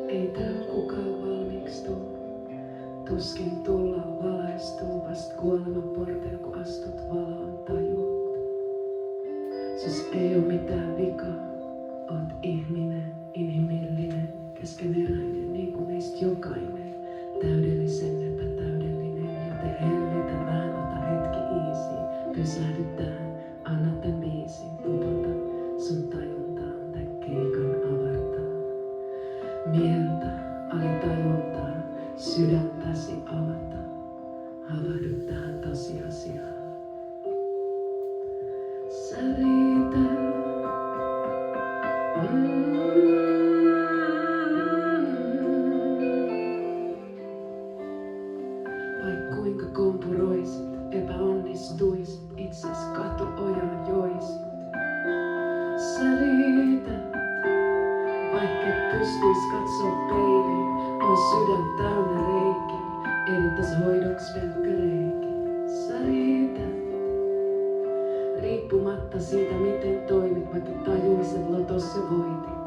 Ei täällä kukaan valmiiksi tuu. Tuskin tullaan valaistuu vast kuolemaporteilla, kun astut valoon tajuut. Sus ei oo mitään vikaa. Oot ihminen, inhimillinen, keskeneräinen, niin kuin meistä jokainen. Täydellisen epätäydellinen, joten hellitä vähän, ota hetki easy. Pysähdy tähän, anna tän biisin upota sun tajuntaan, tän keikan avartaa. Mieltä, alitajuntaa, sydäntäsi avata. Havahdu tähän tosiasiaan. Sä riität. Vaik kuinka kompuroisit, epäonnistuisit, itses katuojaan joisit. Sä riität, vaikka et pystyis katsoo peiliin, on sydän täynnä reikiä, erittäs hoidoks pelkkä reiki. Sä riität, riippumatta siitä miten toimit, vaikka tajuiset lotossa voitit.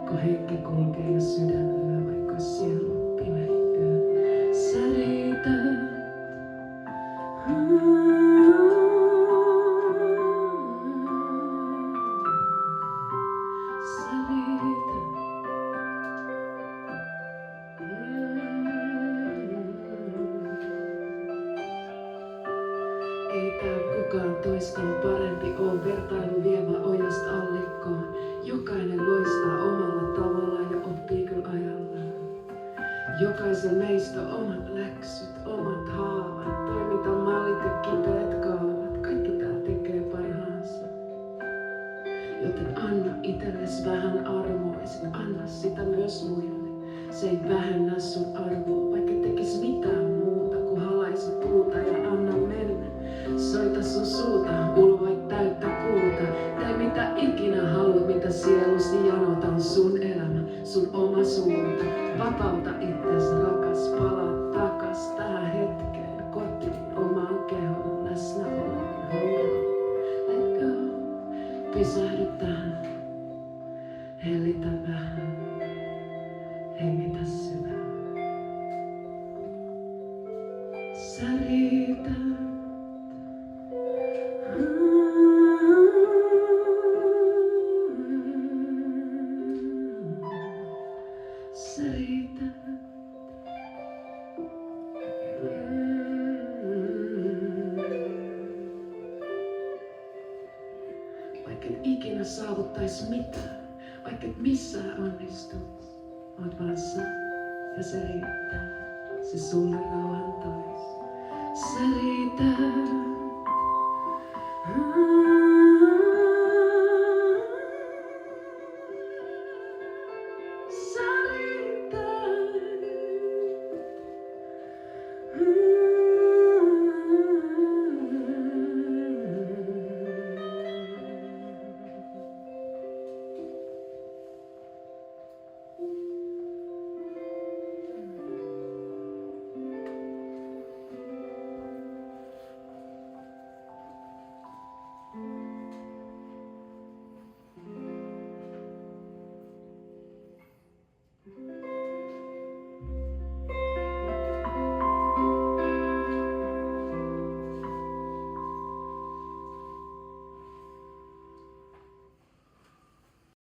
Kun hetki kulkee ja sydän lyö, vaikka siellä on pimeä yö. Sä riität. Sä riität. Ei tää kukaan toistaan parempi oo, vertailu vievä ojasta allikkoon. Jokainen loistaa omalla tavallaan ja oppii kyllä ajallaan. Jokaisen meistä omat läksyt, omat haavat, toimintamallit ja kipeät kaavat. Kaikki tää tekee parhaansa. Joten anna itelles vähän armoa ja sit anna sitä myös muille. Se ei vähennä sun arvoa, vaikka tekis mitään muuta kuin halaisi puuta ja anna mennä. Soita sun suuta, ulvoit täyttä kuuta. Tee mitä ikinä haluat, mitä sielusti janotan. Sun elämä, sun oma suunta. Vapauta itses rakas, palaa takas tähän hetkeen. Kotiin, omaan kehoon, läsnäoloon, hold on, let go. Pysähdy tähän, hellitä vähän, hengitä syvään. Sä riität. Sä riität. Vaikka et ikinä saavuttais mitään, vaikka et missään onnistuis, oot vaan sä ja se riittää, se sulle rauhan tois. Sä riität.